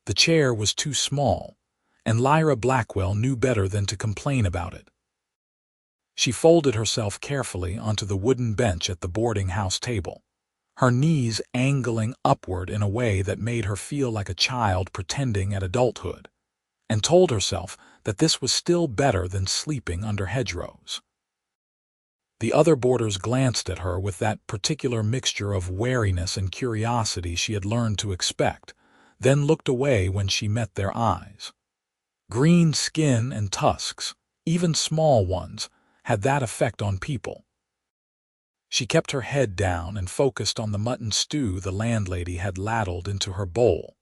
The chair was too small, and Lyra Blackwell knew better than to complain about it. She folded herself carefully onto the wooden bench at the boarding house table, her knees angling upward in a way that made her feel like a child pretending at adulthood, and told herself that this was still better than sleeping under hedgerows. The other boarders glanced at her with that particular mixture of wariness and curiosity she had learned to expect, then looked away when she met their eyes. Green skin and tusks, even small ones, had that effect on people. She kept her head down and focused on the mutton stew the landlady had ladled into her bowl,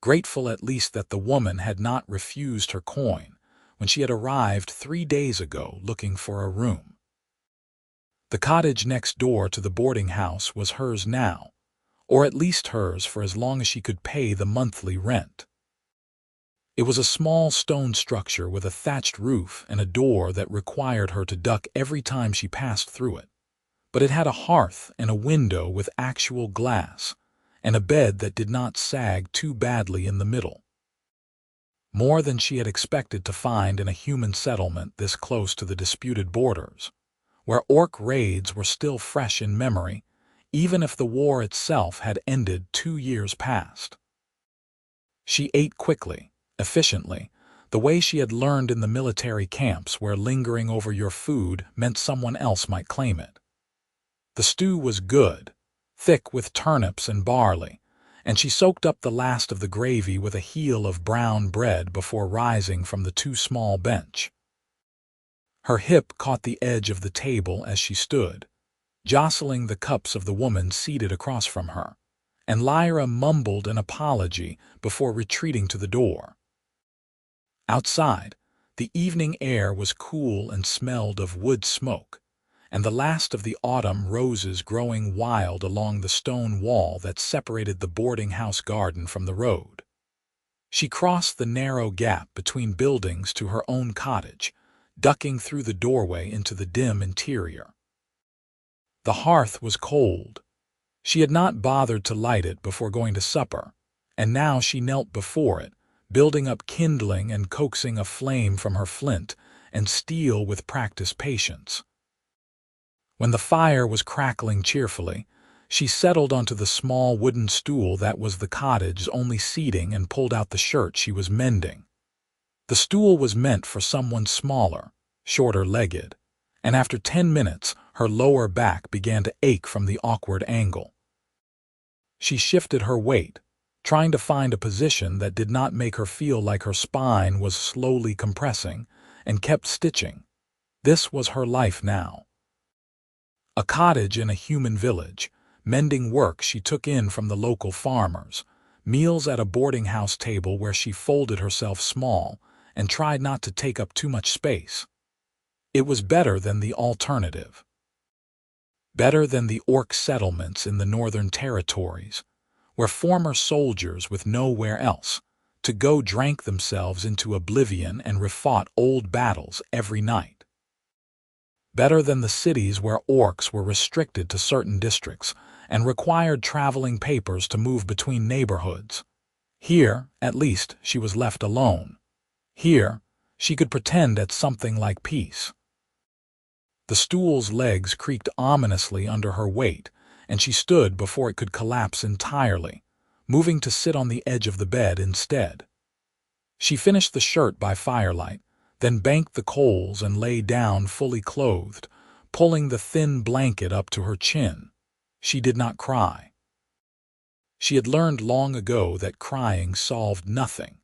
grateful at least that the woman had not refused her coin when she had arrived 3 days ago looking for a room. The cottage next door to the boarding house was hers now, or at least hers for as long as she could pay the monthly rent. It was a small stone structure with a thatched roof and a door that required her to duck every time she passed through it, but it had a hearth and a window with actual glass, and a bed that did not sag too badly in the middle. More than she had expected to find in a human settlement this close to the disputed borders, where orc raids were still fresh in memory, even if the war itself had ended 2 years past. She ate quickly, efficiently, the way she had learned in the military camps where lingering over your food meant someone else might claim it. The stew was good, thick with turnips and barley, and she soaked up the last of the gravy with a heel of brown bread before rising from the too small bench. Her hip caught the edge of the table as she stood, jostling the cups of the woman seated across from her, and Lyra mumbled an apology before retreating to the door. Outside, the evening air was cool and smelled of wood smoke, and the last of the autumn roses growing wild along the stone wall that separated the boarding house garden from the road. She crossed the narrow gap between buildings to her own cottage, ducking through the doorway into the dim interior. The hearth was cold. She had not bothered to light it before going to supper, and now she knelt before it, building up kindling and coaxing a flame from her flint and steel with practiced patience. When the fire was crackling cheerfully, she settled onto the small wooden stool that was the cottage's only seating and pulled out the shirt she was mending. The stool was meant for someone smaller, shorter-legged, and after 10 minutes her lower back began to ache from the awkward angle. She shifted her weight, trying to find a position that did not make her feel like her spine was slowly compressing, and kept stitching. This was her life now. A cottage in a human village, mending work she took in from the local farmers, meals at a boarding house table where she folded herself small and tried not to take up too much space. It was better than the alternative. Better than the orc settlements in the northern territories, where former soldiers with nowhere else to go drank themselves into oblivion and refought old battles every night. Better than the cities where orcs were restricted to certain districts and required traveling papers to move between neighborhoods. Here, at least, she was left alone. Here, she could pretend at something like peace. The stool's legs creaked ominously under her weight, and she stood before it could collapse entirely, moving to sit on the edge of the bed instead. She finished the shirt by firelight, then banked the coals and lay down fully clothed, pulling the thin blanket up to her chin. She did not cry. She had learned long ago that crying solved nothing.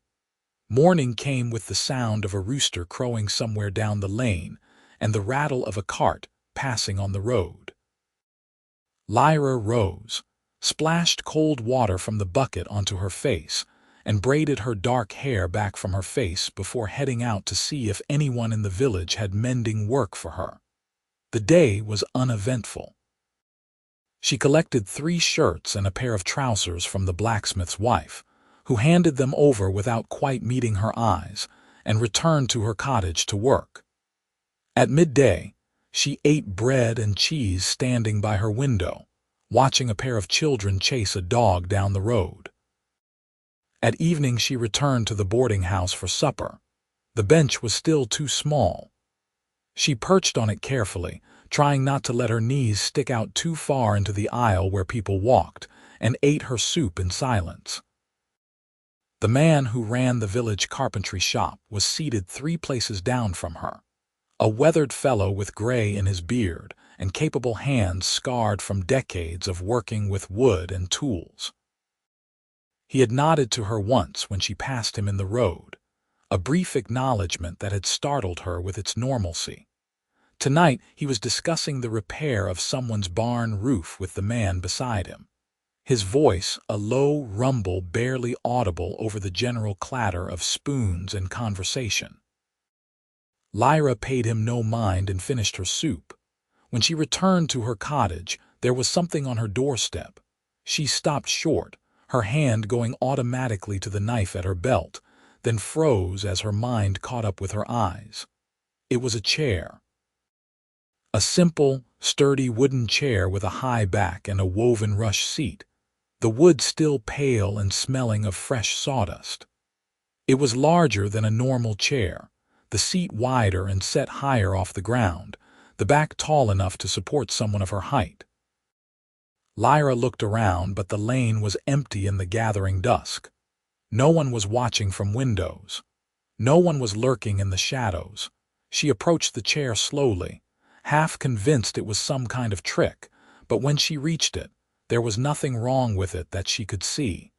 Morning came with the sound of a rooster crowing somewhere down the lane and the rattle of a cart passing on the road. Lyra rose, splashed cold water from the bucket onto her face, and braided her dark hair back from her face before heading out to see if anyone in the village had mending work for her. The day was uneventful. She collected 3 shirts and a pair of trousers from the blacksmith's wife, who handed them over without quite meeting her eyes, and returned to her cottage to work. At midday, she ate bread and cheese standing by her window, watching a pair of children chase a dog down the road. At evening she returned to the boarding house for supper. The bench was still too small. She perched on it carefully, trying not to let her knees stick out too far into the aisle where people walked, and ate her soup in silence. The man who ran the village carpentry shop was seated 3 places down from her, a weathered fellow with gray in his beard and capable hands scarred from decades of working with wood and tools. He had nodded to her once when she passed him in the road, a brief acknowledgement that had startled her with its normalcy. Tonight he was discussing the repair of someone's barn roof with the man beside him, his voice a low rumble barely audible over the general clatter of spoons and conversation. Lyra paid him no mind and finished her soup. When she returned to her cottage, there was something on her doorstep. She stopped short, her hand going automatically to the knife at her belt, then froze as her mind caught up with her eyes. It was a chair. A simple, sturdy wooden chair with a high back and a woven rush seat, the wood still pale and smelling of fresh sawdust. It was larger than a normal chair, the seat wider and set higher off the ground, the back tall enough to support someone of her height. Lyra looked around, but the lane was empty in the gathering dusk. No one was watching from windows. No one was lurking in the shadows. She approached the chair slowly, half convinced it was some kind of trick, but when she reached it, there was nothing wrong with it that she could see.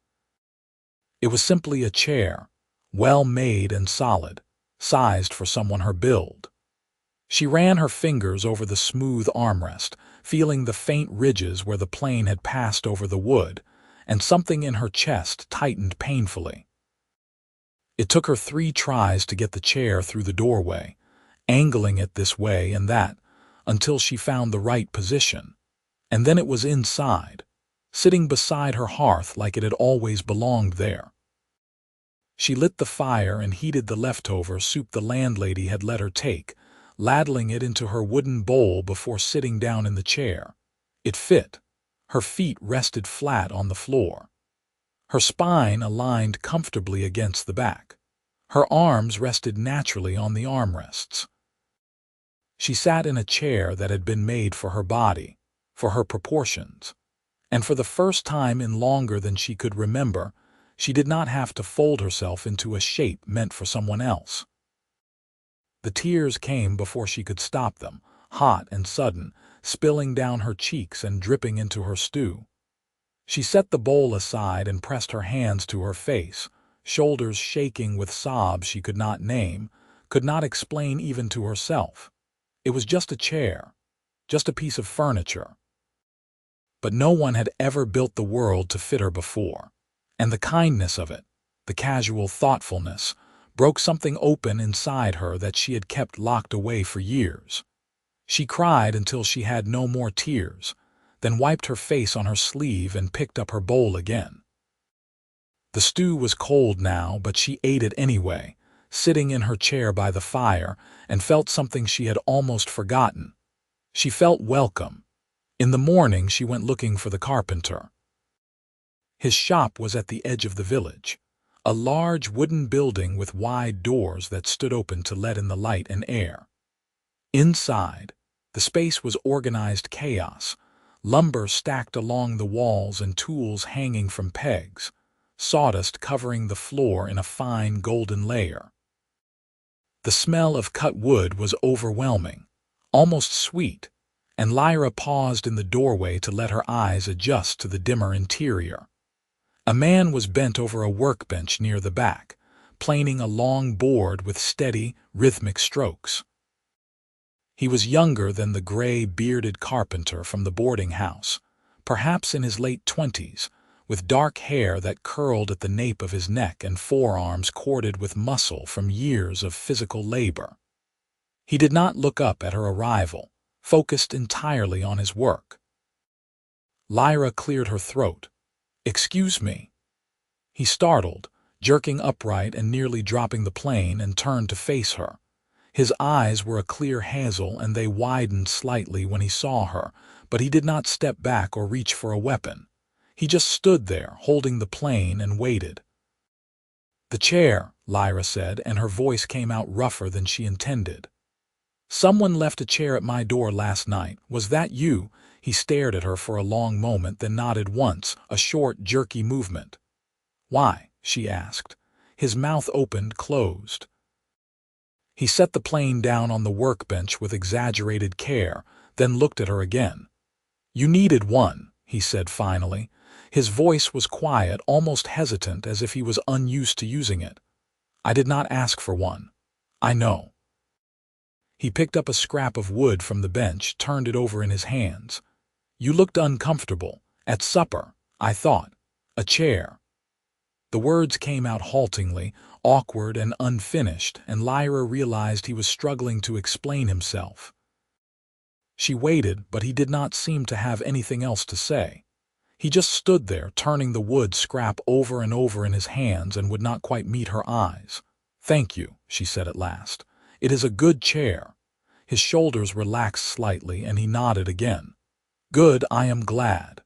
It was simply a chair, well made and solid, sized for someone her build. She ran her fingers over the smooth armrest, feeling the faint ridges where the plane had passed over the wood, and something in her chest tightened painfully. It took her 3 tries to get the chair through the doorway, angling it this way and that, until she found the right position. And then it was inside, sitting beside her hearth like it had always belonged there. She lit the fire and heated the leftover soup the landlady had let her take, ladling it into her wooden bowl before sitting down in the chair. It fit. Her feet rested flat on the floor. Her spine aligned comfortably against the back. Her arms rested naturally on the armrests. She sat in a chair that had been made for her body, for her proportions, and for the first time in longer than she could remember, she did not have to fold herself into a shape meant for someone else. The tears came before she could stop them, hot and sudden, spilling down her cheeks and dripping into her stew. She set the bowl aside and pressed her hands to her face, shoulders shaking with sobs she could not name, could not explain even to herself. It was just a chair, just a piece of furniture. But no one had ever built the world to fit her before, and the kindness of it, the casual thoughtfulness, broke something open inside her that she had kept locked away for years. She cried until she had no more tears, then wiped her face on her sleeve and picked up her bowl again. The stew was cold now, but she ate it anyway, sitting in her chair by the fire, and felt something she had almost forgotten. She felt welcome. In the morning she went looking for the carpenter. His shop was at the edge of the village, a large wooden building with wide doors that stood open to let in the light and air. Inside, the space was organized chaos, lumber stacked along the walls and tools hanging from pegs, sawdust covering the floor in a fine golden layer. The smell of cut wood was overwhelming, almost sweet, and Lyra paused in the doorway to let her eyes adjust to the dimmer interior. A man was bent over a workbench near the back, planing a long board with steady, rhythmic strokes. He was younger than the gray, bearded carpenter from the boarding house, perhaps in his late 20s, with dark hair that curled at the nape of his neck and forearms corded with muscle from years of physical labor. He did not look up at her arrival, focused entirely on his work. Lyra cleared her throat. "Excuse me." He startled, jerking upright and nearly dropping the plane, and turned to face her. His eyes were a clear hazel, and they widened slightly when he saw her, but he did not step back or reach for a weapon. He just stood there, holding the plane, and waited. "The chair," Lyra said, and her voice came out rougher than she intended. "Someone left a chair at my door last night. Was that you?" He stared at her for a long moment, then nodded once, a short, jerky movement. "Why?" she asked. His mouth opened, closed. He set the plane down on the workbench with exaggerated care, then looked at her again. "You needed one," he said finally. His voice was quiet, almost hesitant, as if he was unused to using it. "I did not ask for one. I know." He picked up a scrap of wood from the bench, turned it over in his hands. "You looked uncomfortable. At supper, I thought. A chair." The words came out haltingly, awkward and unfinished, and Lyra realized he was struggling to explain himself. She waited, but he did not seem to have anything else to say. He just stood there, turning the wood scrap over and over in his hands, and would not quite meet her eyes. "Thank you," she said at last. "It is a good chair." His shoulders relaxed slightly, and he nodded again. "Good, I am glad."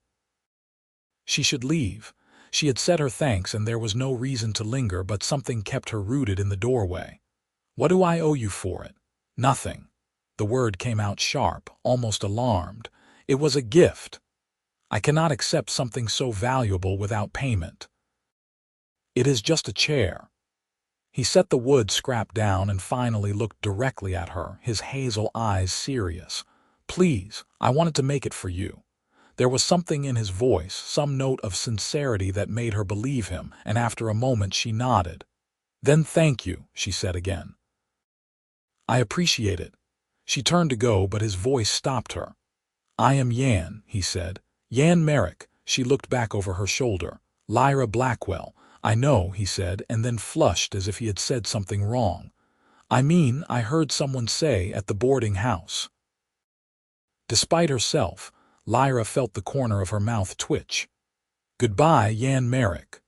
She should leave. She had said her thanks, and there was no reason to linger, but something kept her rooted in the doorway. "What do I owe you for it?" "Nothing." The word came out sharp, almost alarmed. "It was a gift. I cannot accept something so valuable without payment." "It is just a chair." He set the wood scrap down and finally looked directly at her, his hazel eyes serious. "Please, I wanted to make it for you." There was something in his voice, some note of sincerity that made her believe him, and after a moment she nodded. "Then thank you," she said again. "I appreciate it." She turned to go, but his voice stopped her. "I am Yann," he said. "Yann Merrick." She looked back over her shoulder. "Lyra Blackwell." "I know," he said, and then flushed as if he had said something wrong. "I mean, I heard someone say at the boarding house." Despite herself, Lyra felt the corner of her mouth twitch. "Goodbye, Yann Merrick."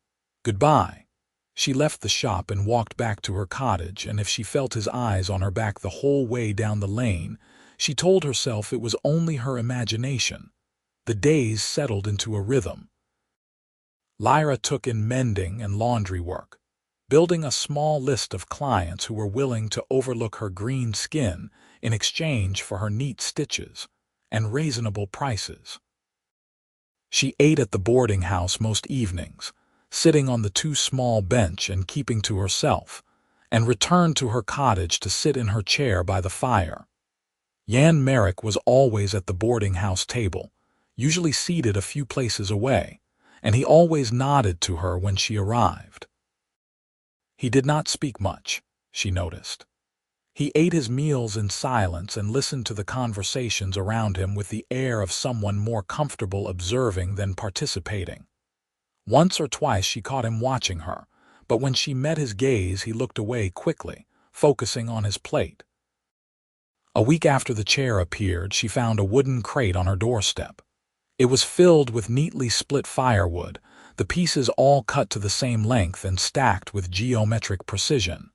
"Goodbye." She left the shop and walked back to her cottage, and if she felt his eyes on her back the whole way down the lane, she told herself it was only her imagination. The days settled into a rhythm. Lyra took in mending and laundry work, building a small list of clients who were willing to overlook her green skin in exchange for her neat stitches and reasonable prices. She ate at the boarding house most evenings, sitting on the too small bench and keeping to herself, and returned to her cottage to sit in her chair by the fire. Yann Merrick was always at the boarding house table, usually seated a few places away, and he always nodded to her when she arrived. He did not speak much, she noticed. He ate his meals in silence and listened to the conversations around him with the air of someone more comfortable observing than participating. Once or twice she caught him watching her, but when she met his gaze he looked away quickly, focusing on his plate. A week after the chair appeared, she found a wooden crate on her doorstep. It was filled with neatly split firewood, the pieces all cut to the same length and stacked with geometric precision.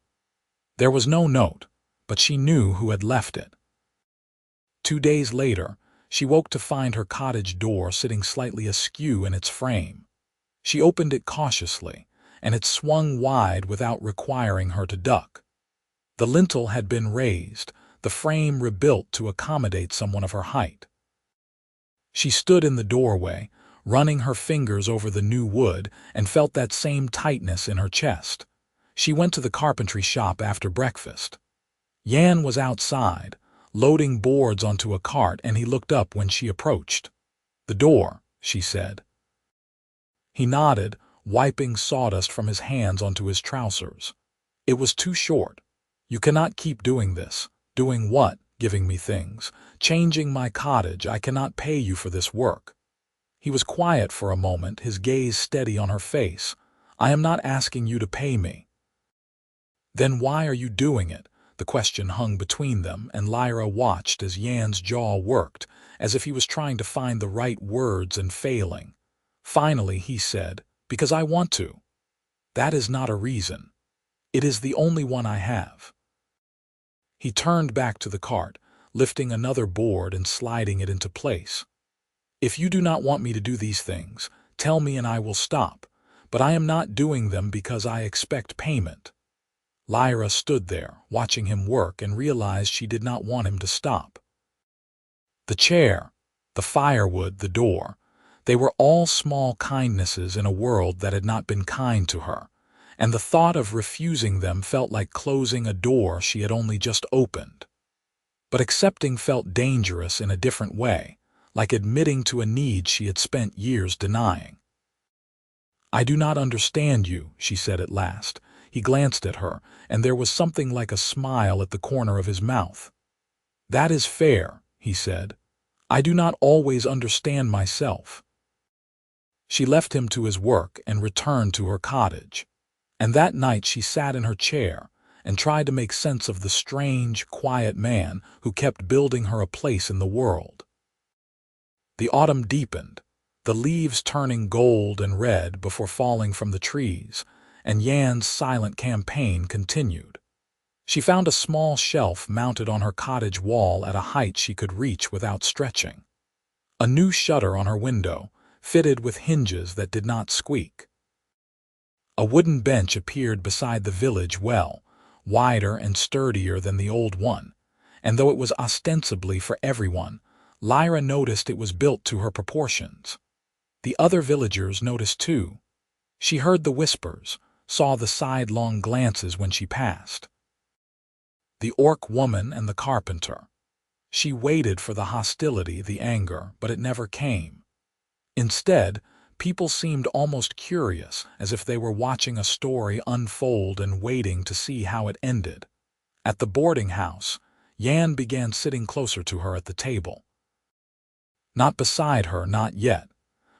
There was no note, but she knew who had left it. 2 days later, she woke to find her cottage door sitting slightly askew in its frame. She opened it cautiously, and it swung wide without requiring her to duck. The lintel had been raised, the frame rebuilt to accommodate someone of her height. She stood in the doorway, running her fingers over the new wood, and felt that same tightness in her chest. She went to the carpentry shop after breakfast. Yann was outside, loading boards onto a cart, and he looked up when she approached. "The door," she said. He nodded, wiping sawdust from his hands onto his trousers. "It was too short. You cannot keep doing this." "Doing what?" "Giving me things. Changing my cottage. I cannot pay you for this work." He was quiet for a moment, his gaze steady on her face. "I am not asking you to pay me." "Then why are you doing it?" The question hung between them, and Lyra watched as Yann's jaw worked, as if he was trying to find the right words and failing. Finally, he said, "Because I want to." "That is not a reason." "It is the only one I have." He turned back to the cart, lifting another board and sliding it into place. "If you do not want me to do these things, tell me and I will stop. but I am not doing them because I expect payment." Lyra stood there, watching him work, and realized she did not want him to stop. The chair, the firewood, the door, they were all small kindnesses in a world that had not been kind to her, and the thought of refusing them felt like closing a door she had only just opened. But accepting felt dangerous in a different way, like admitting to a need she had spent years denying. "I do not understand you," she said at last. He glanced at her, and there was something like a smile at the corner of his mouth. "That is fair," he said. "I do not always understand myself." She left him to his work and returned to her cottage. And that night she sat in her chair and tried to make sense of the strange, quiet man who kept building her a place in the world. The autumn deepened, the leaves turning gold and red before falling from the trees, and Yann's silent campaign continued. She found a small shelf mounted on her cottage wall at a height she could reach without stretching. A new shutter on her window, fitted with hinges that did not squeak. A wooden bench appeared beside the village well, wider and sturdier than the old one, and though it was ostensibly for everyone, Lyra noticed it was built to her proportions. The other villagers noticed too. She heard the whispers, saw the sidelong glances when she passed. The orc woman and the carpenter. She waited for the hostility, the anger, but it never came. Instead, people seemed almost curious, as if they were watching a story unfold and waiting to see how it ended. At the boarding house, Yann began sitting closer to her at the table. Not beside her, not yet,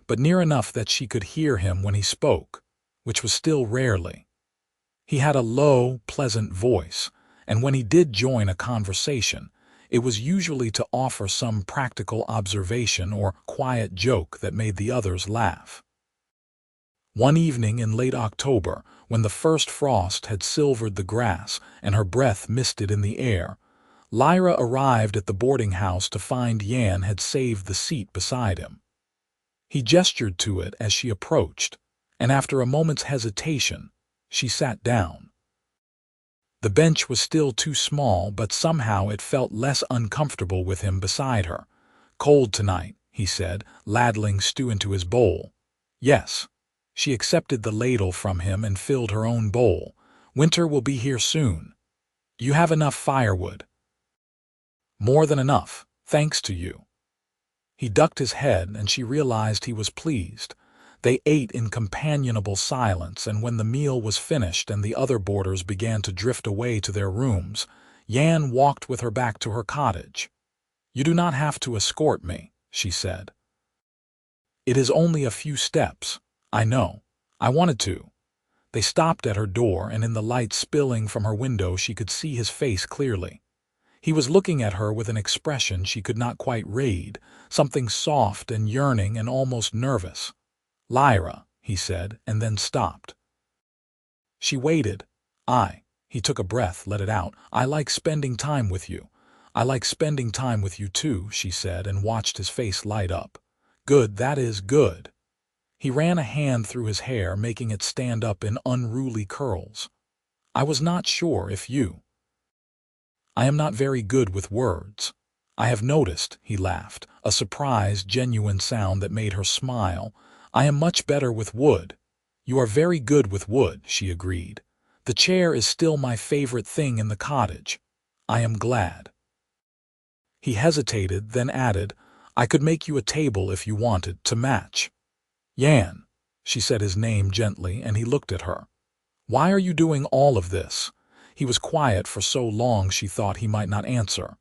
but near enough that she could hear him when he spoke, which was still rarely. He had a low, pleasant voice, and when he did join a conversation, it was usually to offer some practical observation or quiet joke that made the others laugh. One evening in late October, when the first frost had silvered the grass and her breath misted in the air, Lyra arrived at the boarding house to find Yann had saved the seat beside him. He gestured to it as she approached, and after a moment's hesitation, she sat down. The bench was still too small, but somehow it felt less uncomfortable with him beside her. "Cold tonight," he said, ladling stew into his bowl. "Yes." She accepted the ladle from him and filled her own bowl. "Winter will be here soon. You have enough firewood." "More than enough, thanks to you." He ducked his head, and she realized he was pleased. They ate in companionable silence, and when the meal was finished and the other boarders began to drift away to their rooms, Yann walked with her back to her cottage. "You do not have to escort me," she said. "It is only a few steps. I know. I wanted to." They stopped at her door, and in the light spilling from her window she could see his face clearly. He was looking at her with an expression she could not quite read, something soft and yearning and almost nervous. "Lyra," he said, and then stopped. She waited. He took a breath, let it out. "I like spending time with you." "I like spending time with you too," she said, and watched his face light up. "Good, that is good." He ran a hand through his hair, making it stand up in unruly curls. "I was not sure if you—" "I am not very good with words. I have noticed," he laughed, a surprised, genuine sound that made her smile. "I am much better with wood." "You are very good with wood," she agreed. "The chair is still my favorite thing in the cottage. I am glad." He hesitated, then added, "I could make you a table if you wanted, to match." "Yann," she said his name gently, and he looked at her. "Why are you doing all of this?" He was quiet for so long she thought he might not answer.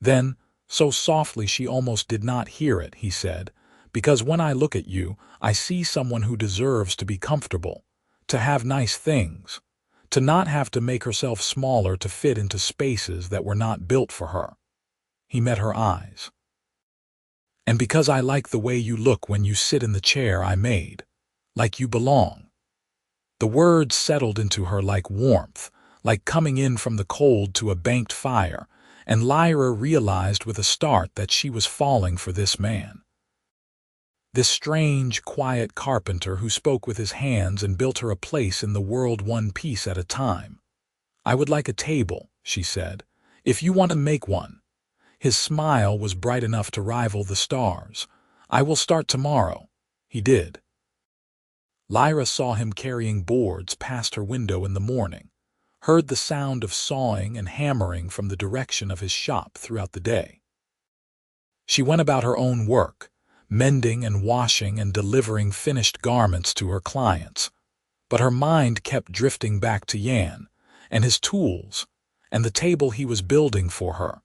Then, so softly she almost did not hear it, he said, "Because when I look at you, I see someone who deserves to be comfortable, to have nice things, to not have to make herself smaller to fit into spaces that were not built for her." He met her eyes. "And because I like the way you look when you sit in the chair I made, like you belong." The words settled into her like warmth, like coming in from the cold to a banked fire, and Lyra realized with a start that she was falling for this man. This strange, quiet carpenter who spoke with his hands and built her a place in the world one piece at a time. "I would like a table," she said, "if you want to make one." His smile was bright enough to rival the stars. "I will start tomorrow." He did. Lyra saw him carrying boards past her window in the morning, heard the sound of sawing and hammering from the direction of his shop throughout the day. She went about her own work, mending and washing and delivering finished garments to her clients, but her mind kept drifting back to Yann and his tools and the table he was building for her.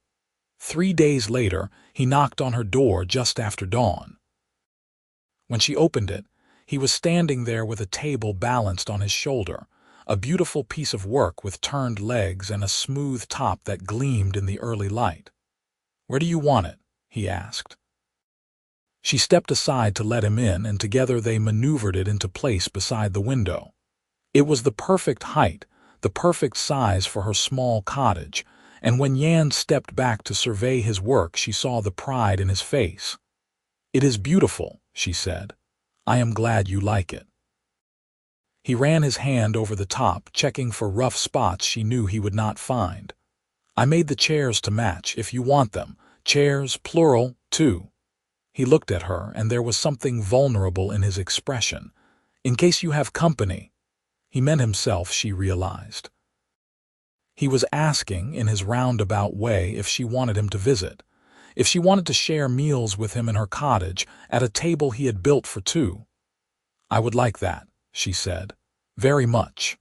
3 days later, he knocked on her door just after dawn. When she opened it, he was standing there with a table balanced on his shoulder, a beautiful piece of work with turned legs and a smooth top that gleamed in the early light. "Where do you want it?" he asked. She stepped aside to let him in, and together they maneuvered it into place beside the window. It was the perfect height, the perfect size for her small cottage, and when Yann stepped back to survey his work, she saw the pride in his face. "It is beautiful," she said. "I am glad you like it." He ran his hand over the top, checking for rough spots she knew he would not find. "I made the chairs to match, if you want them. Chairs, plural, too." He looked at her, and there was something vulnerable in his expression. "In case you have company." He meant himself, she realized. He was asking, in his roundabout way, if she wanted him to visit, if she wanted to share meals with him in her cottage at a table he had built for two. "I would like that," she said. "Very much."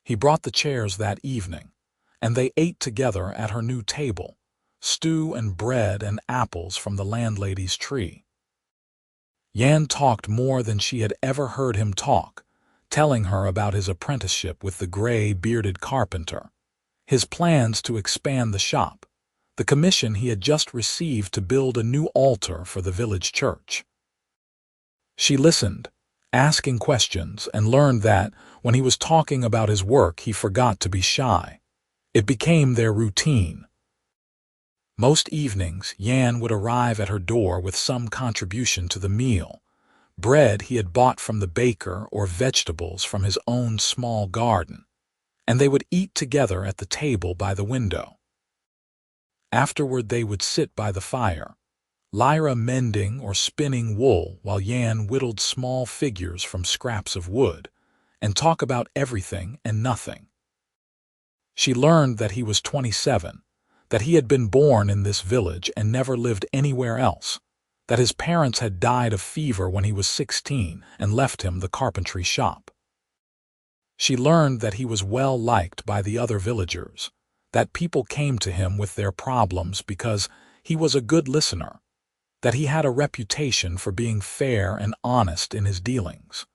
He brought the chairs that evening, and they ate together at her new table, stew and bread and apples from the landlady's tree. Yann talked more than she had ever heard him talk, telling her about his apprenticeship with the gray, bearded carpenter, his plans to expand the shop, the commission he had just received to build a new altar for the village church. She listened, asking questions, and learned that, when he was talking about his work, he forgot to be shy. It became their routine. Most evenings, Yann would arrive at her door with some contribution to the meal, bread he had bought from the baker or vegetables from his own small garden, and they would eat together at the table by the window. Afterward they would sit by the fire, Lyra mending or spinning wool while Yann whittled small figures from scraps of wood, and talk about everything and nothing. She learned that he was 27, that he had been born in this village and never lived anywhere else, that his parents had died of fever when he was 16 and left him the carpentry shop. She learned that he was well liked by the other villagers, that people came to him with their problems because he was a good listener, that he had a reputation for being fair and honest in his dealings.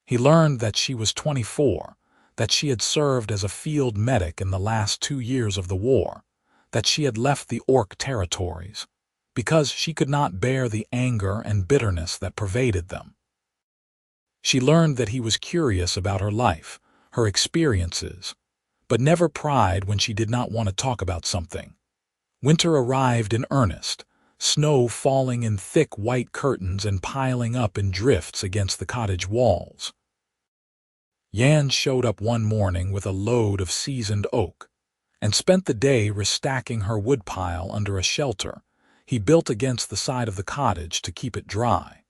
He learned that she was 24, that she had served as a field medic in the last 2 years of the war, that she had left the Orc territories, because she could not bear the anger and bitterness that pervaded them. She learned that he was curious about her life, her experiences, but never pried when she did not want to talk about something. Winter arrived in earnest, snow falling in thick white curtains and piling up in drifts against the cottage walls. Yann showed up one morning with a load of seasoned oak, and spent the day restacking her woodpile under a shelter he built against the side of the cottage to keep it dry.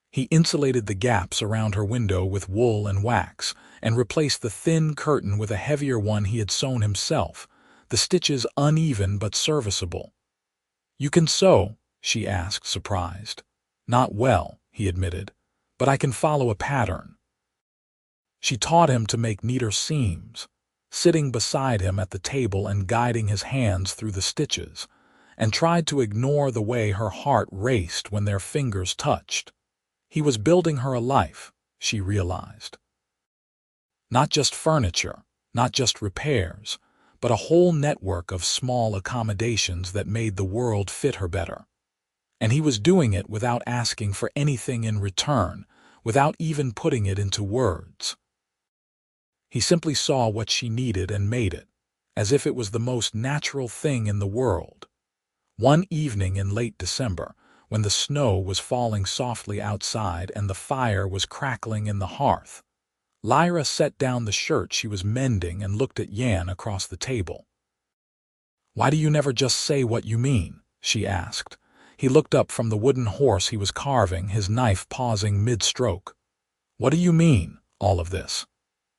He insulated the gaps around her window with wool and wax, and replaced the thin curtain with a heavier one he had sewn himself, the stitches uneven but serviceable. "You can sew?" she asked, surprised. "Not well," he admitted, "but I can follow a pattern." She taught him to make neater seams, sitting beside him at the table and guiding his hands through the stitches, and tried to ignore the way her heart raced when their fingers touched. He was building her a life, she realized. Not just furniture, not just repairs, but a whole network of small accommodations that made the world fit her better. And he was doing it without asking for anything in return, without even putting it into words. He simply saw what she needed and made it, as if it was the most natural thing in the world. One evening in late December, when the snow was falling softly outside and the fire was crackling in the hearth. Lyra set down the shirt she was mending and looked at Yann across the table. "Why do you never just say what you mean?" she asked. He looked up from the wooden horse he was carving, his knife pausing mid-stroke. "What do you mean, all of this?"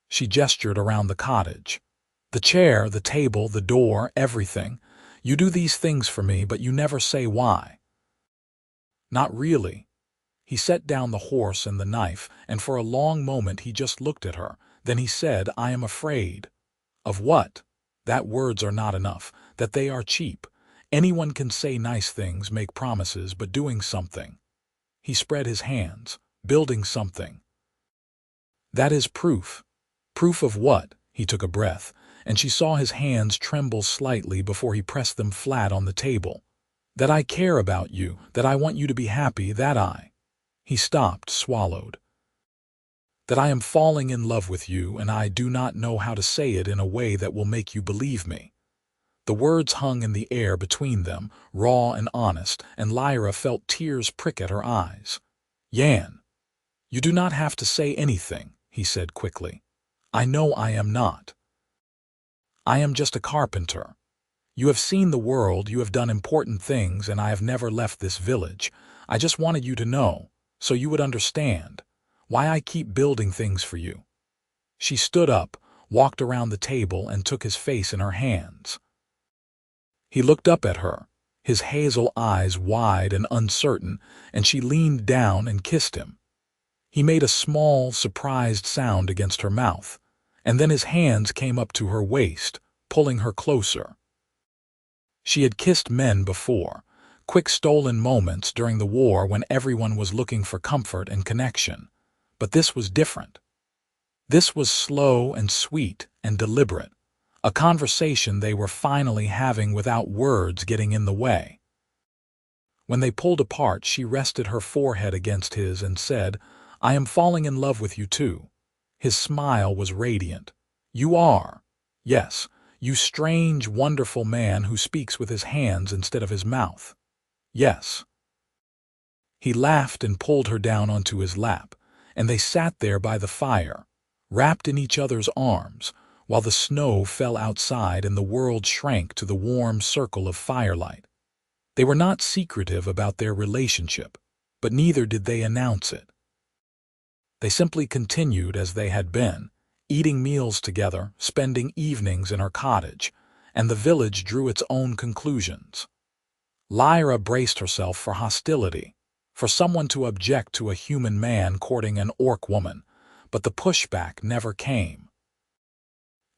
She gestured around the cottage. "The chair, the table, the door, everything. You do these things for me, but you never say why." "Not really." He set down the horse and the knife, and for a long moment he just looked at her. Then he said, "I am afraid." "Of what?" "That words are not enough, that they are cheap. Anyone can say nice things, make promises, but doing something." He spread his hands. "Building something. That is proof." "Proof of what?" He took a breath, and she saw his hands tremble slightly before he pressed them flat on the table. "That I care about you, that I want you to be happy, that I—" He stopped, swallowed. "That I am falling in love with you, and I do not know how to say it in a way that will make you believe me." The words hung in the air between them, raw and honest, and Lyra felt tears prick at her eyes. "Yann, you do not have to say anything," he said quickly. "I know I am not. I am just a carpenter. You have seen the world, you have done important things, and I have never left this village. I just wanted you to know, so you would understand, why I keep building things for you." She stood up, walked around the table, and took his face in her hands. He looked up at her, his hazel eyes wide and uncertain, and she leaned down and kissed him. He made a small, surprised sound against her mouth, and then his hands came up to her waist, pulling her closer. She had kissed men before, quick stolen moments during the war when everyone was looking for comfort and connection, but this was different. This was slow and sweet and deliberate, a conversation they were finally having without words getting in the way. When they pulled apart, she rested her forehead against his and said, "I am falling in love with you too." His smile was radiant. "You are. Yes, you strange, wonderful man who speaks with his hands instead of his mouth. Yes." He laughed and pulled her down onto his lap, and they sat there by the fire, wrapped in each other's arms, while the snow fell outside and the world shrank to the warm circle of firelight. They were not secretive about their relationship, but neither did they announce it. They simply continued as they had been, eating meals together, spending evenings in her cottage, and the village drew its own conclusions. Lyra braced herself for hostility, for someone to object to a human man courting an orc woman, but the pushback never came.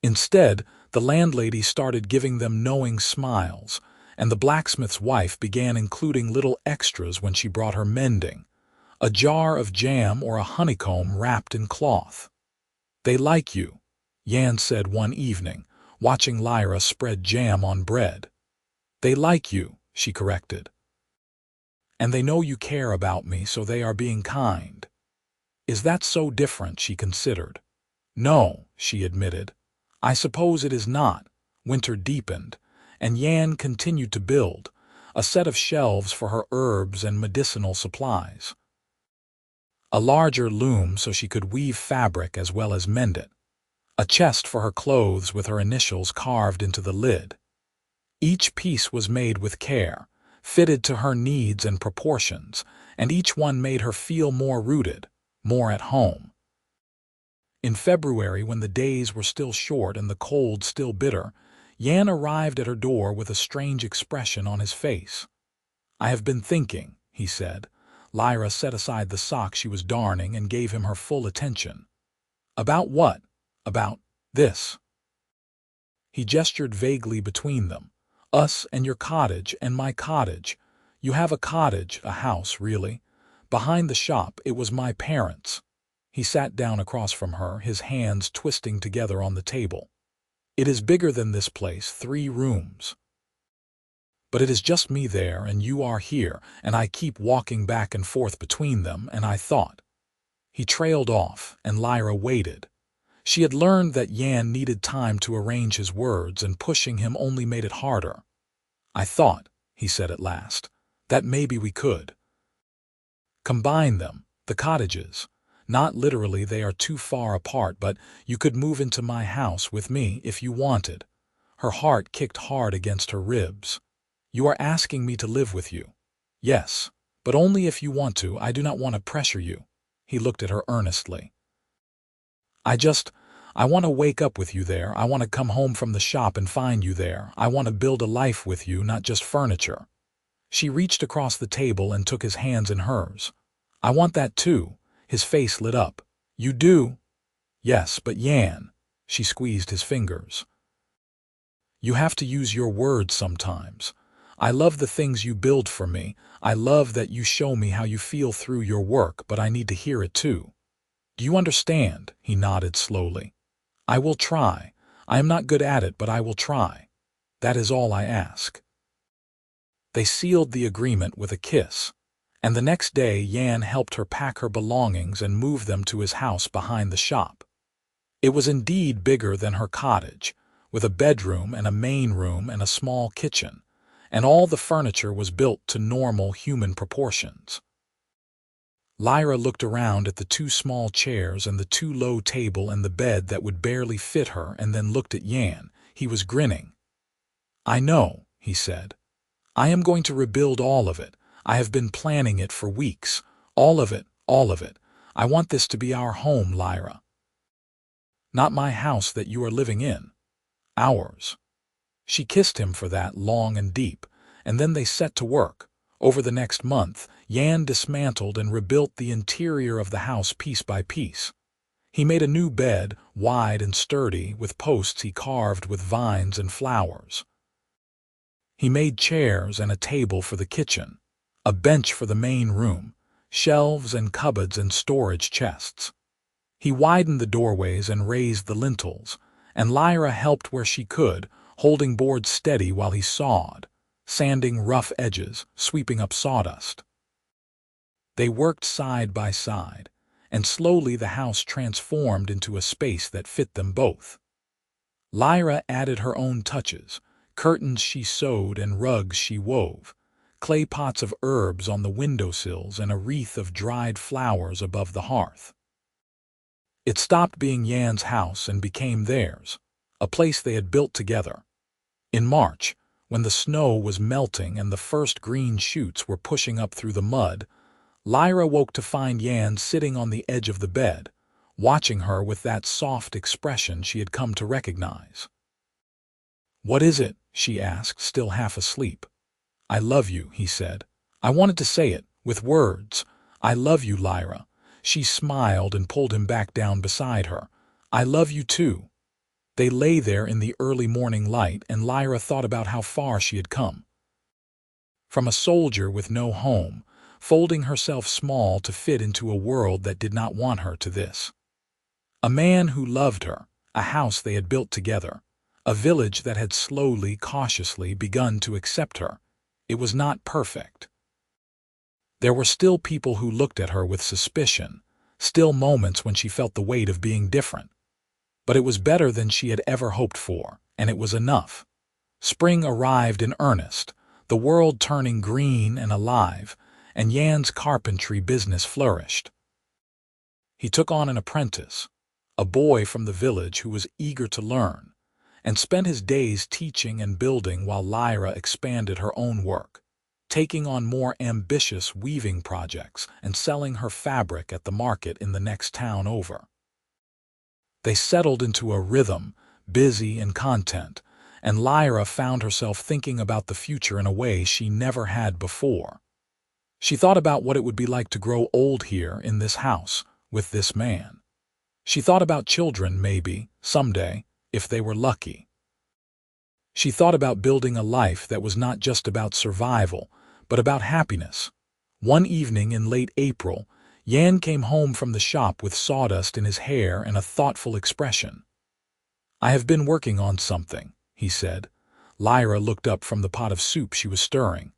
Instead, the landlady started giving them knowing smiles, and the blacksmith's wife began including little extras when she brought her mending, a jar of jam or a honeycomb wrapped in cloth. "They like you," Yann said one evening, watching Lyra spread jam on bread. "They like you," she corrected. "And they know you care about me, so they are being kind." "Is that so different?" she considered. "No," she admitted. "I suppose it is not." Winter deepened, and Yann continued to build, a set of shelves for her herbs and medicinal supplies. A larger loom so she could weave fabric as well as mend it. A chest for her clothes with her initials carved into the lid. Each piece was made with care, fitted to her needs and proportions, and each one made her feel more rooted, more at home. In February, when the days were still short and the cold still bitter, Yann arrived at her door with a strange expression on his face. "I have been thinking," he said. Lyra set aside the sock she was darning and gave him her full attention. "About what?" "About this." He gestured vaguely between them. "Us and your cottage and my cottage. You have a cottage, a house, really. Behind the shop, it was my parents'." He sat down across from her, his hands twisting together on the table. "It is bigger than this place, 3 rooms. But it is just me there, and you are here, and I keep walking back and forth between them, and I thought." He trailed off, and Lyra waited. She had learned that Yann needed time to arrange his words, and pushing him only made it harder. "I thought," he said at last, "that maybe we could. Combine them, the cottages. Not literally, they are too far apart, but you could move into my house with me if you wanted. Her heart kicked hard against her ribs. You are asking me to live with you. Yes, but only if you want to. I do not want to pressure you. He looked at her earnestly. I want to wake up with you there. I want to come home from the shop and find you there. I want to build a life with you, not just furniture. She reached across the table and took his hands in hers. I want that too. His face lit up. You do? Yes, but Yann. She squeezed his fingers. You have to use your words sometimes. I love the things you build for me. I love that you show me how you feel through your work, but I need to hear it too. Do you understand? He nodded slowly. I will try. I am not good at it, but I will try. That is all I ask. They sealed the agreement with a kiss, and the next day Yann helped her pack her belongings and move them to his house behind the shop. It was indeed bigger than her cottage, with a bedroom and a main room and a small kitchen, and all the furniture was built to normal human proportions. Lyra looked around at the 2 small chairs and the 2 low table and the bed that would barely fit her, and then looked at Yann. He was grinning. I know, he said. I am going to rebuild all of it. I have been planning it for weeks. All of it, all of it. I want this to be our home, Lyra. Not my house that you are living in. Ours. She kissed him for that, long and deep, and then they set to work. Over the next month, Yann dismantled and rebuilt the interior of the house piece by piece. He made a new bed, wide and sturdy, with posts he carved with vines and flowers. He made chairs and a table for the kitchen, a bench for the main room, shelves and cupboards and storage chests. He widened the doorways and raised the lintels, and Lyra helped where she could, holding boards steady while he sawed, sanding rough edges, sweeping up sawdust. They worked side by side, and slowly the house transformed into a space that fit them both. Lyra added her own touches, curtains she sewed and rugs she wove, clay pots of herbs on the windowsills and a wreath of dried flowers above the hearth. It stopped being Yann's house and became theirs, a place they had built together. In March, when the snow was melting and the first green shoots were pushing up through the mud, Lyra woke to find Yann sitting on the edge of the bed, watching her with that soft expression she had come to recognize. "What is it?" she asked, still half asleep. "I love you," he said. I wanted to say it, with words. "I love you, Lyra." She smiled and pulled him back down beside her. "I love you too." They lay there in the early morning light, and Lyra thought about how far she had come. From a soldier with no home, folding herself small to fit into a world that did not want her, to this. A man who loved her, a house they had built together, a village that had slowly, cautiously begun to accept her. It was not perfect. There were still people who looked at her with suspicion, still moments when she felt the weight of being different. But it was better than she had ever hoped for, and it was enough. Spring arrived in earnest, the world turning green and alive, and Yann's carpentry business flourished. He took on an apprentice, a boy from the village who was eager to learn, and spent his days teaching and building while Lyra expanded her own work, taking on more ambitious weaving projects and selling her fabric at the market in the next town over. They settled into a rhythm, busy and content, and Lyra found herself thinking about the future in a way she never had before. She thought about what it would be like to grow old here in this house, with this man. She thought about children, maybe, someday, if they were lucky. She thought about building a life that was not just about survival, but about happiness. One evening in late April, Yann came home from the shop with sawdust in his hair and a thoughtful expression. "I have been working on something," he said. Lyra looked up from the pot of soup she was stirring.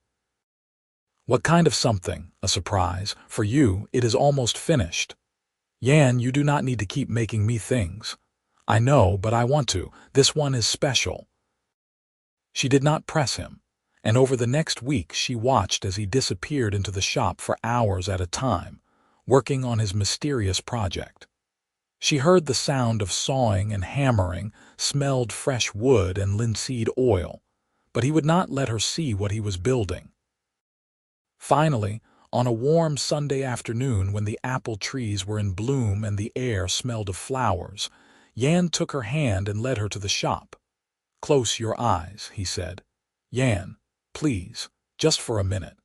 "What kind of something?" "A surprise. For you, it is almost finished." "Yann, you do not need to keep making me things." "I know, but I want to. This one is special." She did not press him, and over the next week she watched as he disappeared into the shop for hours at a time, working on his mysterious project. She heard the sound of sawing and hammering, smelled fresh wood and linseed oil, but he would not let her see what he was building. Finally, on a warm Sunday afternoon when the apple trees were in bloom and the air smelled of flowers, Yann took her hand and led her to the shop. "Close your eyes," he said. "Yann, please, just for a minute."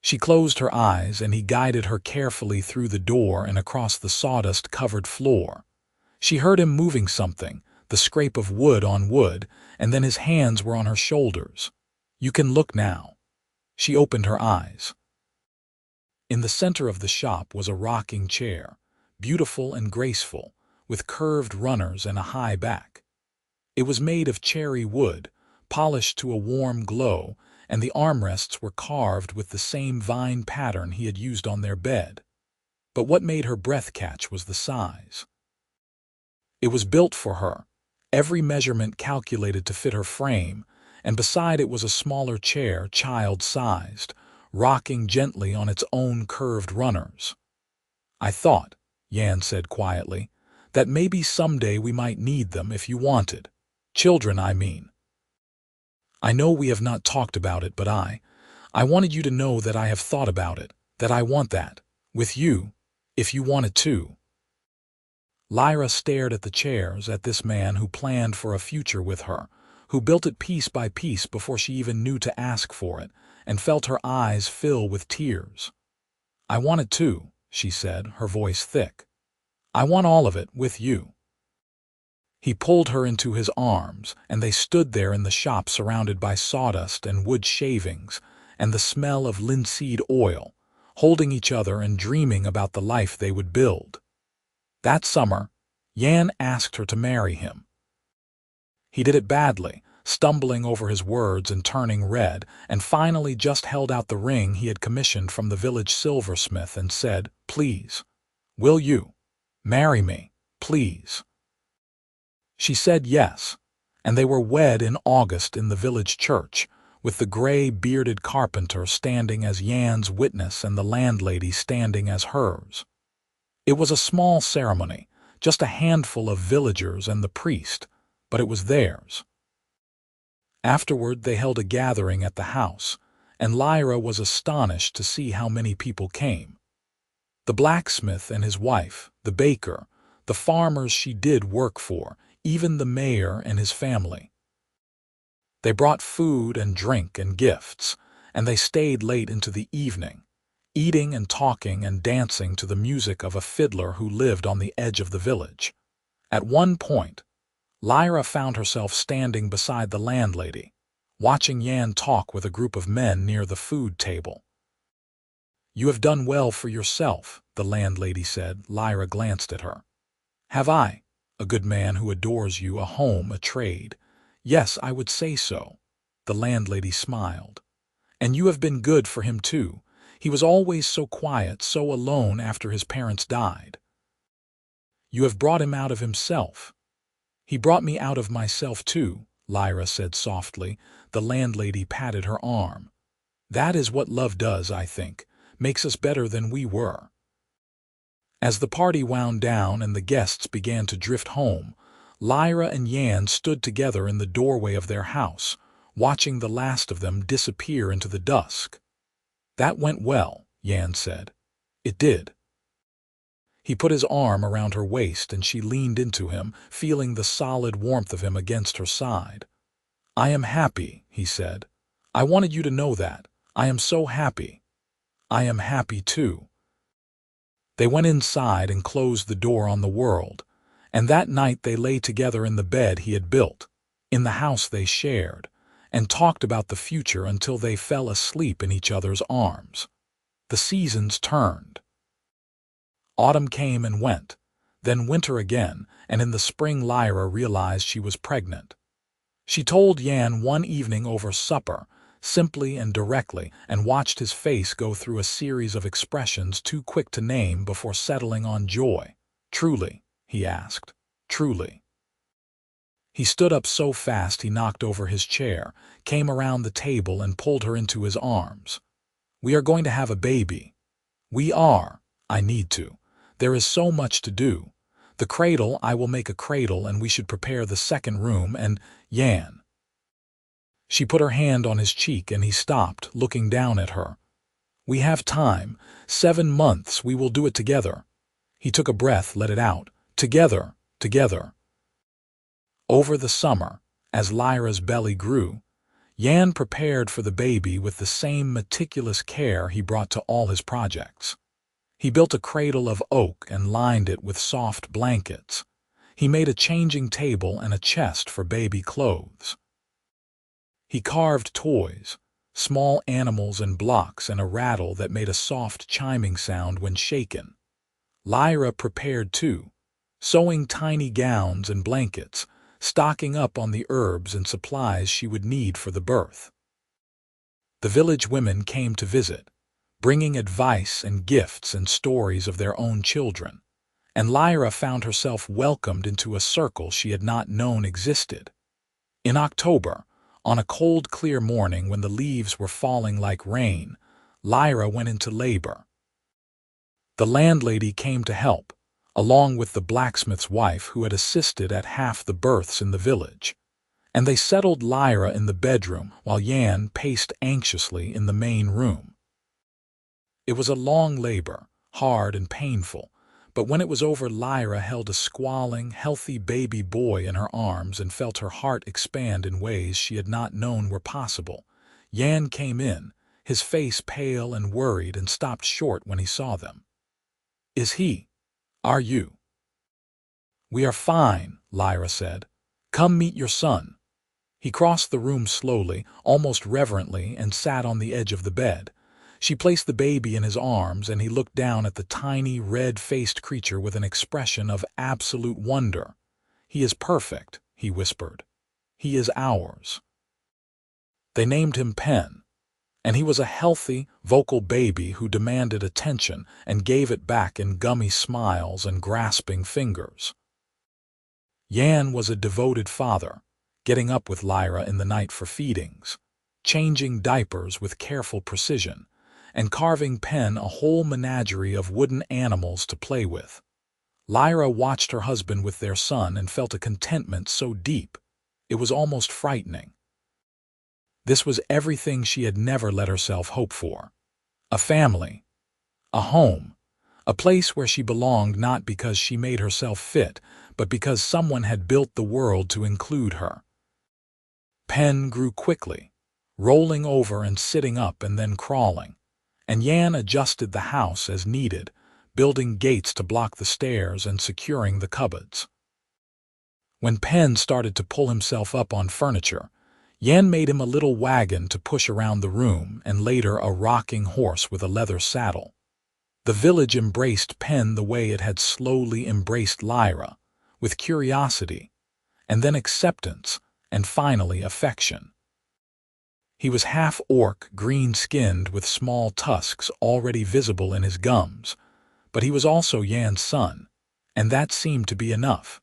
She closed her eyes and he guided her carefully through the door and across the sawdust-covered floor. She heard him moving something, the scrape of wood on wood, and then his hands were on her shoulders. "You can look now." She opened her eyes. In the center of the shop was a rocking chair, beautiful and graceful, with curved runners and a high back. It was made of cherry wood, polished to a warm glow, and the armrests were carved with the same vine pattern he had used on their bed. But what made her breath catch was the size. It was built for her, every measurement calculated to fit her frame, and beside it was a smaller chair, child-sized, rocking gently on its own curved runners. "I thought," Yann said quietly, "that maybe someday we might need them if you wanted. Children, I mean. I know we have not talked about it, but I wanted you to know that I have thought about it, that I want that, with you, if you want it too." Lyra stared at the chairs, at this man who planned for a future with her, who built it piece by piece before she even knew to ask for it, and felt her eyes fill with tears. "I want it too," she said, her voice thick. "I want all of it, with you." He pulled her into his arms, and they stood there in the shop surrounded by sawdust and wood shavings, and the smell of linseed oil, holding each other and dreaming about the life they would build. That summer, Yann asked her to marry him. He did it badly, stumbling over his words and turning red, and finally just held out the ring he had commissioned from the village silversmith and said, "Please, will you marry me, please?" She said yes, and they were wed in August in the village church, with the gray-bearded carpenter standing as Yann's witness and the landlady standing as hers. It was a small ceremony, just a handful of villagers and the priest, but it was theirs. Afterward they held a gathering at the house, and Lyra was astonished to see how many people came. The blacksmith and his wife, the baker, the farmers she did work for, even the mayor and his family. They brought food and drink and gifts, and they stayed late into the evening, eating and talking and dancing to the music of a fiddler who lived on the edge of the village. At one point, Lyra found herself standing beside the landlady, watching Yann talk with a group of men near the food table. "You have done well for yourself," the landlady said. Lyra glanced at her. "Have I? A good man who adores you, a home, a trade. Yes, I would say so." The landlady smiled. "And you have been good for him too. He was always so quiet, so alone after his parents died. You have brought him out of himself." "He brought me out of myself too," Lyra said softly. The landlady patted her arm. "That is what love does, I think, makes us better than we were." As the party wound down and the guests began to drift home, Lyra and Yann stood together in the doorway of their house, watching the last of them disappear into the dusk. "That went well," Yann said. "It did." He put his arm around her waist and she leaned into him, feeling the solid warmth of him against her side. "I am happy," he said. "I wanted you to know that. I am so happy." "I am happy too." They went inside and closed the door on the world, and that night they lay together in the bed he had built, in the house they shared, and talked about the future until they fell asleep in each other's arms. The seasons turned. Autumn came and went, then winter again, and in the spring Lyra realized she was pregnant. She told Yann one evening over supper, simply and directly, and watched his face go through a series of expressions too quick to name before settling on joy. "Truly?" he asked. "Truly?" He stood up so fast he knocked over his chair, came around the table and pulled her into his arms. "We are going to have a baby." "We are. I need to. There is so much to do. The cradle, I will make a cradle, and we should prepare the second room, and Yann." She put her hand on his cheek and he stopped, looking down at her. "We have time. 7 months, we will do it together." He took a breath, let it out. "Together, together." Over the summer, as Lyra's belly grew, Yann prepared for the baby with the same meticulous care he brought to all his projects. He built a cradle of oak and lined it with soft blankets. He made a changing table and a chest for baby clothes. He carved toys, small animals and blocks, and a rattle that made a soft chiming sound when shaken. Lyra prepared too, sewing tiny gowns and blankets, stocking up on the herbs and supplies she would need for the birth. The village women came to visit, bringing advice and gifts and stories of their own children, and Lyra found herself welcomed into a circle she had not known existed. In October, on a cold, clear morning when the leaves were falling like rain, Lyra went into labor. The landlady came to help, along with the blacksmith's wife who had assisted at half the births in the village, and they settled Lyra in the bedroom while Yann paced anxiously in the main room. It was a long labor, hard and painful, but when it was over, Lyra held a squalling, healthy baby boy in her arms and felt her heart expand in ways she had not known were possible. Yann came in, his face pale and worried, and stopped short when he saw them. Are you?" "We are fine," Lyra said. "Come meet your son." He crossed the room slowly, almost reverently, and sat on the edge of the bed. She placed the baby in his arms, and he looked down at the tiny, red-faced creature with an expression of absolute wonder. "He is perfect," he whispered. "He is ours." They named him Pen, and he was a healthy, vocal baby who demanded attention and gave it back in gummy smiles and grasping fingers. Yann was a devoted father, getting up with Lyra in the night for feedings, changing diapers with careful precision, and carving Pen a whole menagerie of wooden animals to play with. Lyra watched her husband with their son and felt a contentment so deep, it was almost frightening. This was everything she had never let herself hope for. A family, a home, a place where she belonged, not because she made herself fit, but because someone had built the world to include her. Pen grew quickly, rolling over and sitting up and then crawling, and Yann adjusted the house as needed, building gates to block the stairs and securing the cupboards. When Pen started to pull himself up on furniture, Yann made him a little wagon to push around the room, and later a rocking horse with a leather saddle. The village embraced Pen the way it had slowly embraced Lyra, with curiosity, and then acceptance, and finally affection. He was half-orc, green-skinned, with small tusks already visible in his gums, but he was also Yann's son, and that seemed to be enough.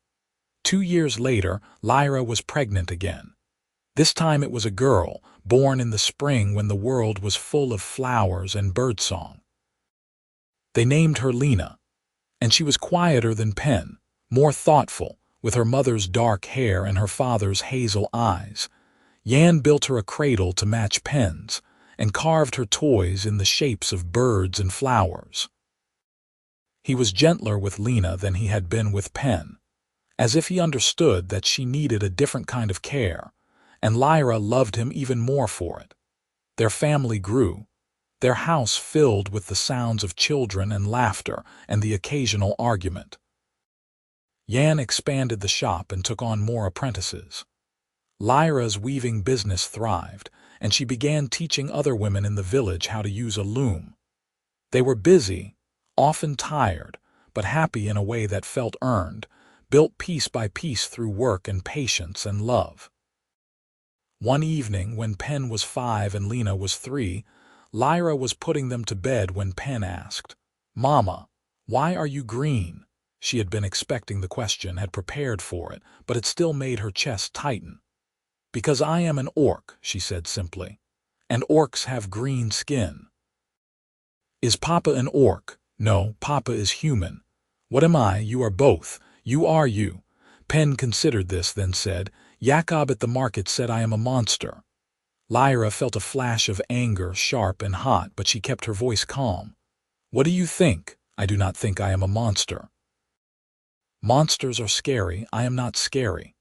2 years later, Lyra was pregnant again. This time it was a girl, born in the spring when the world was full of flowers and birdsong. They named her Lena, and she was quieter than Pen, more thoughtful, with her mother's dark hair and her father's hazel eyes. Yann built her a cradle to match Pen's, and carved her toys in the shapes of birds and flowers. He was gentler with Lena than he had been with Pen, as if he understood that she needed a different kind of care, and Lyra loved him even more for it. Their family grew, their house filled with the sounds of children and laughter and the occasional argument. Yann expanded the shop and took on more apprentices. Lyra's weaving business thrived, and she began teaching other women in the village how to use a loom. They were busy, often tired, but happy in a way that felt earned, built piece by piece through work and patience and love. One evening, when Pen was 5 and Lena was 3, Lyra was putting them to bed when Pen asked, "Mama, why are you green?" She had been expecting the question, had prepared for it, but it still made her chest tighten. "Because I am an orc," she said simply. "And orcs have green skin." "Is Papa an orc?" "No, Papa is human." "What am I?" "You are both. You are you." Penn considered this, then said, "Jakob at the market said I am a monster." Lyra felt a flash of anger, sharp and hot, but she kept her voice calm. "What do you think?" "I do not think I am a monster." "Monsters are scary. I am not scary."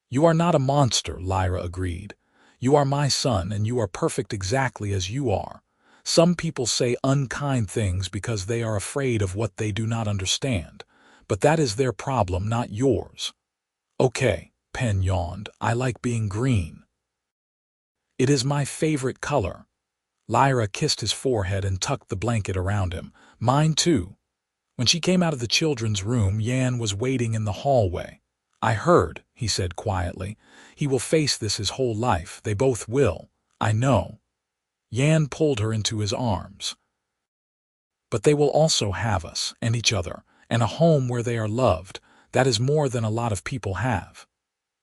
"You are not a monster," Lyra agreed. "You are my son, and you are perfect exactly as you are. Some people say unkind things because they are afraid of what they do not understand, but that is their problem, not yours." "Okay," Penn yawned. "I like being green." "It is my favorite color." Lyra kissed his forehead and tucked the blanket around him. "Mine too." When she came out of the children's room, Yann was waiting in the hallway. "I heard," he said quietly. "He will face this his whole life. They both will. I know." Yann pulled her into his arms. "But they will also have us, and each other, and a home where they are loved. That is more than a lot of people have."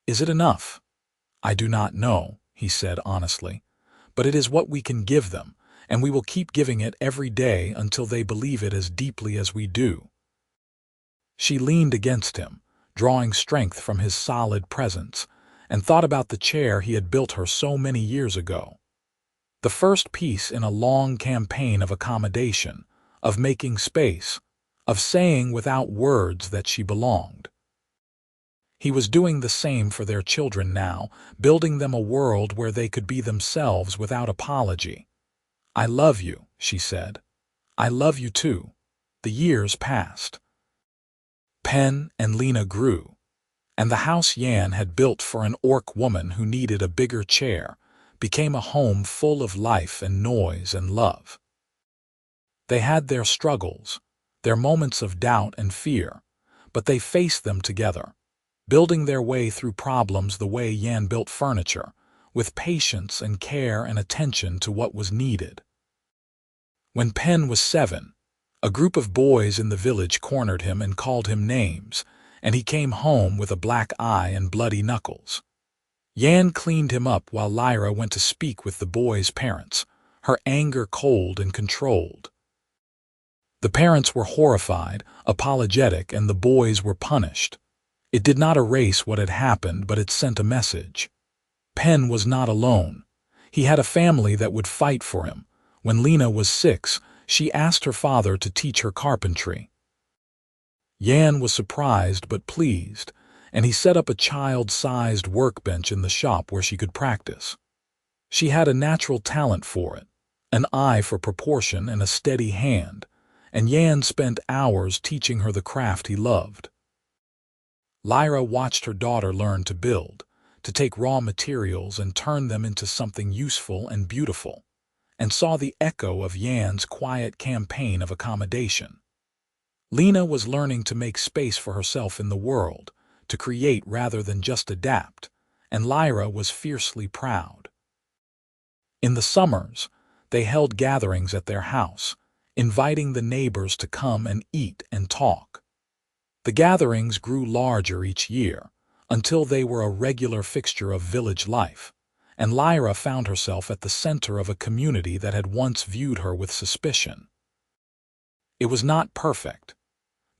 "Is it enough?" "I do not know," he said honestly. "But it is what we can give them, and we will keep giving it every day until they believe it as deeply as we do." She leaned against him, drawing strength from his solid presence, and thought about the chair he had built her so many years ago. The first piece in a long campaign of accommodation, of making space, of saying without words that she belonged. He was doing the same for their children now, building them a world where they could be themselves without apology. "I love you," she said. "I love you too." The years passed. Penn and Lena grew, and the house Yann had built for an orc woman who needed a bigger chair became a home full of life and noise and love. They had their struggles, their moments of doubt and fear, but they faced them together, building their way through problems the way Yann built furniture, with patience and care and attention to what was needed. When Penn was 7, a group of boys in the village cornered him and called him names, and he came home with a black eye and bloody knuckles. Yann cleaned him up while Lyra went to speak with the boy's parents, her anger cold and controlled. The parents were horrified, apologetic, and the boys were punished. It did not erase what had happened, but it sent a message. Penn was not alone. He had a family that would fight for him. When Lena was 6, she asked her father to teach her carpentry. Yann was surprised but pleased, and he set up a child-sized workbench in the shop where she could practice. She had a natural talent for it, an eye for proportion and a steady hand, and Yann spent hours teaching her the craft he loved. Lyra watched her daughter learn to build, to take raw materials and turn them into something useful and beautiful, and saw the echo of Yann's quiet campaign of accommodation. Lena was learning to make space for herself in the world, to create rather than just adapt, and Lyra was fiercely proud. In the summers, they held gatherings at their house, inviting the neighbors to come and eat and talk. The gatherings grew larger each year, until they were a regular fixture of village life, and Lyra found herself at the center of a community that had once viewed her with suspicion. It was not perfect.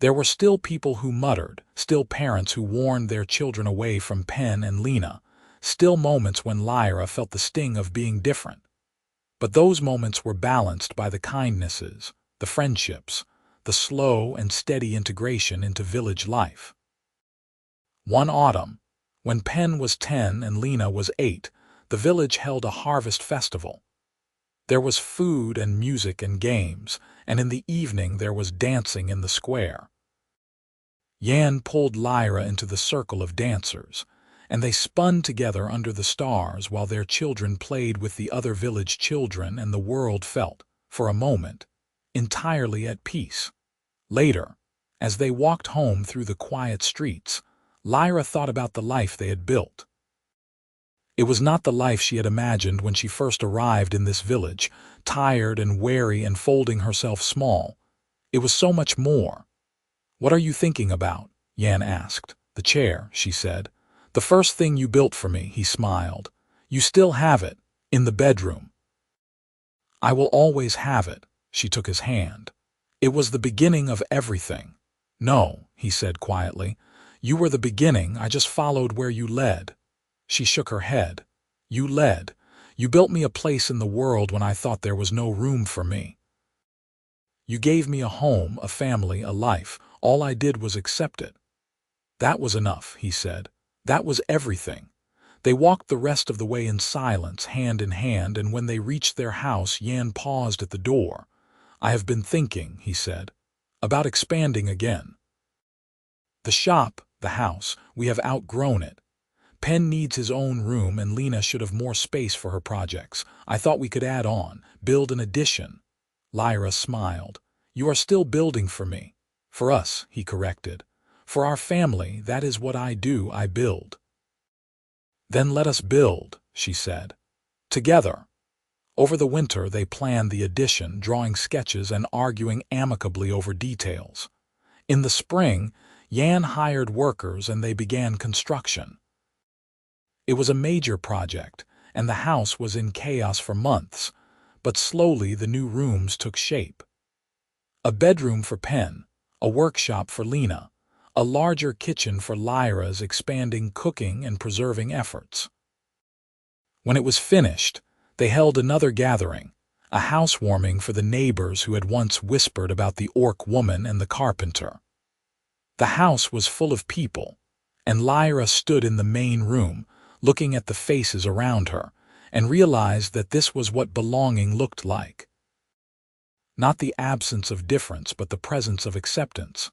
There were still people who muttered, still parents who warned their children away from Penn and Lena, still moments when Lyra felt the sting of being different. But those moments were balanced by the kindnesses, the friendships, the slow and steady integration into village life. One autumn, when Penn was 10 and Lena was 8, the village held a harvest festival. There was food and music and games, and in the evening there was dancing in the square. Yann pulled Lyra into the circle of dancers, and they spun together under the stars while their children played with the other village children, and the world felt, for a moment, entirely at peace. Later, as they walked home through the quiet streets, Lyra thought about the life they had built. It was not the life she had imagined when she first arrived in this village, tired and weary and folding herself small. It was so much more. What are you thinking about? Yann asked. The chair, she said. The first thing you built for me, he smiled. You still have it, in the bedroom. I will always have it, she took his hand. It was the beginning of everything. No, he said quietly. You were the beginning, I just followed where you led. She shook her head. You led. You built me a place in the world when I thought there was no room for me. You gave me a home, a family, a life. All I did was accept it. That was enough, he said. That was everything. They walked the rest of the way in silence, hand in hand, and when they reached their house, Yann paused at the door. I have been thinking, he said, about expanding again. The shop, the house, we have outgrown it. Penn needs his own room and Lena should have more space for her projects. I thought we could add on, build an addition. Lyra smiled. You are still building for me. For us, he corrected. For our family, that is what I do, I build. Then let us build, she said. Together. Over the winter they planned the addition, drawing sketches and arguing amicably over details. In the spring, Yann hired workers and they began construction. It was a major project, and the house was in chaos for months, but slowly the new rooms took shape. A bedroom for Penn, a workshop for Lena, a larger kitchen for Lyra's expanding cooking and preserving efforts. When it was finished, they held another gathering, a housewarming for the neighbors who had once whispered about the orc woman and the carpenter. The house was full of people, and Lyra stood in the main room, looking at the faces around her, and realized that this was what belonging looked like. Not the absence of difference, but the presence of acceptance.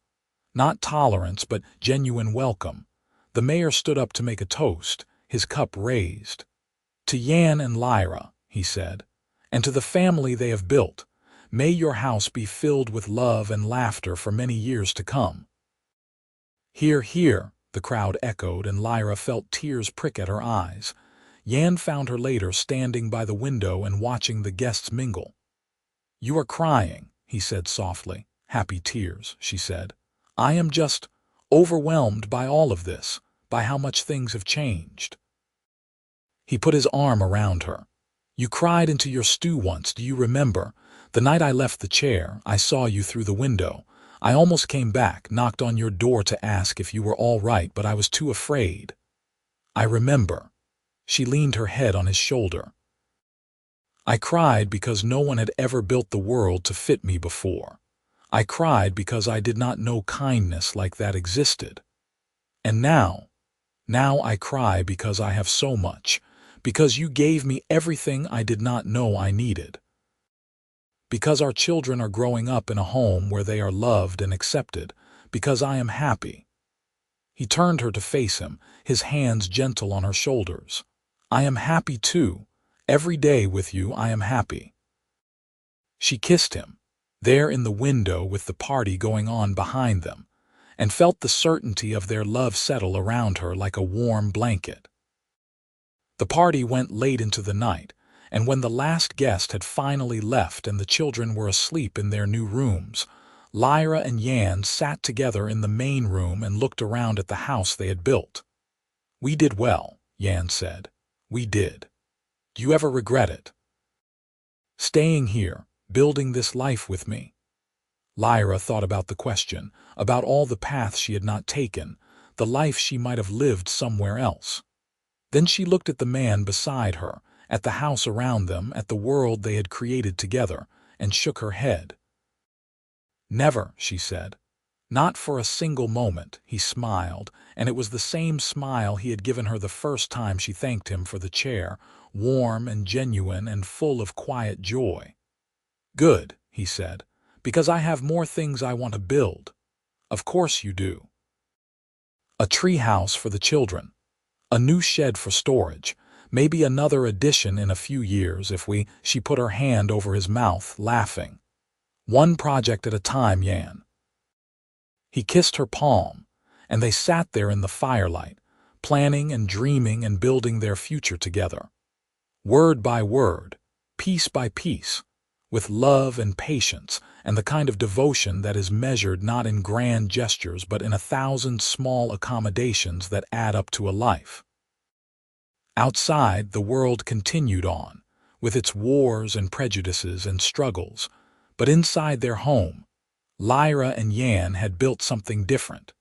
Not tolerance, but genuine welcome. The mayor stood up to make a toast, his cup raised. To Yann and Lyra, he said, and to the family they have built, may your house be filled with love and laughter for many years to come. Hear, hear, the crowd echoed, and Lyra felt tears prick at her eyes. Yann found her later standing by the window and watching the guests mingle. You are crying, he said softly. Happy tears, she said. I am just overwhelmed by all of this, by how much things have changed. He put his arm around her. You cried into your stew once, do you remember? The night I left the chair, I saw you through the window. I almost came back, knocked on your door to ask if you were all right, but I was too afraid. I remember. She leaned her head on his shoulder. I cried because no one had ever built the world to fit me before. I cried because I did not know kindness like that existed. And now I cry because I have so much, because you gave me everything I did not know I needed. Because our children are growing up in a home where they are loved and accepted, because I am happy. He turned her to face him, his hands gentle on her shoulders. I am happy too. Every day with you I am happy. She kissed him, there in the window with the party going on behind them, and felt the certainty of their love settle around her like a warm blanket. The party went late into the night, and when the last guest had finally left and the children were asleep in their new rooms, Lyra and Yann sat together in the main room and looked around at the house they had built. We did well, Yann said. We did. Do you ever regret it? Staying here, building this life with me? Lyra thought about the question, about all the paths she had not taken, the life she might have lived somewhere else. Then she looked at the man beside her, at the house around them, at the world they had created together, and shook her head. Never, she said. Not for a single moment, he smiled, and it was the same smile he had given her the first time she thanked him for the chair, warm and genuine and full of quiet joy. Good, he said, because I have more things I want to build. Of course you do. A tree house for the children. A new shed for storage. Maybe another addition in a few years if we— She put her hand over his mouth, laughing. One project at a time, Yann. He kissed her palm, and they sat there in the firelight, planning and dreaming and building their future together. Word by word, piece by piece, with love and patience and the kind of devotion that is measured not in grand gestures but in 1,000 small accommodations that add up to a life. Outside, the world continued on, with its wars and prejudices and struggles, but inside their home, Lyra and Yann had built something different.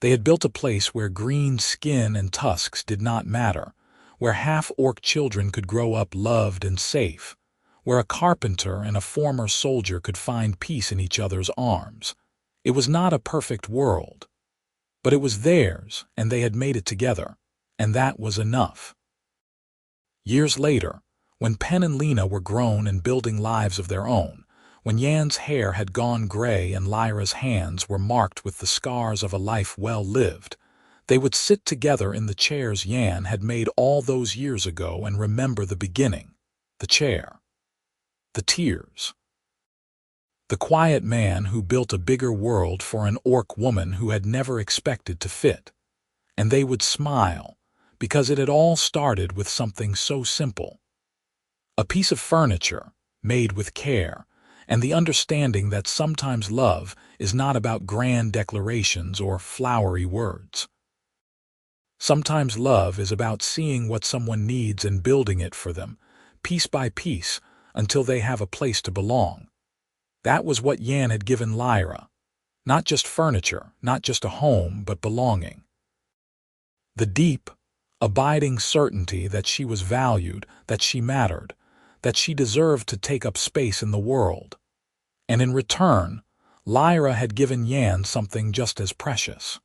They had built a place where green skin and tusks did not matter, where half-orc children could grow up loved and safe, where a carpenter and a former soldier could find peace in each other's arms. It was not a perfect world, but it was theirs, and they had made it together, and that was enough. Years later, when Pen and Lena were grown and building lives of their own, when Yann's hair had gone gray and Lyra's hands were marked with the scars of a life well lived, they would sit together in the chairs Yann had made all those years ago and remember the beginning, the chair, the tears, the quiet man who built a bigger world for an orc woman who had never expected to fit. And they would smile, because it had all started with something so simple. A piece of furniture, made with care, and the understanding that sometimes love is not about grand declarations or flowery words. Sometimes love is about seeing what someone needs and building it for them, piece by piece, until they have a place to belong. That was what Yann had given Lyra. Not just furniture, not just a home, but belonging. The deep, abiding certainty that she was valued, that she mattered, that she deserved to take up space in the world. And in return, Lyra had given Yann something just as precious.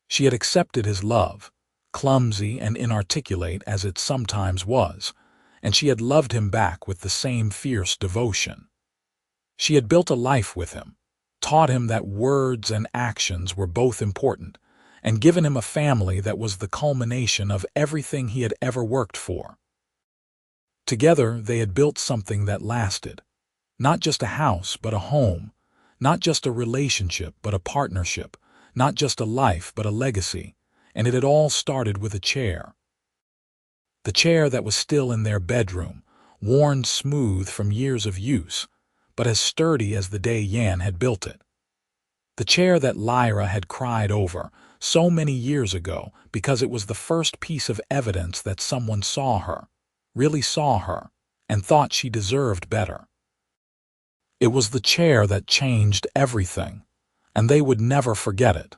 She had accepted his love, clumsy and inarticulate as it sometimes was, and she had loved him back with the same fierce devotion. She had built a life with him, taught him that words and actions were both important, and given him a family that was the culmination of everything he had ever worked for. Together, they had built something that lasted. Not just a house, but a home. Not just a relationship, but a partnership. Not just a life, but a legacy. And it had all started with a chair. The chair that was still in their bedroom, worn smooth from years of use, but as sturdy as the day Yann had built it. The chair that Lyra had cried over so many years ago because it was the first piece of evidence that someone saw her, really saw her, and thought she deserved better. It was the chair that changed everything, and they would never forget it.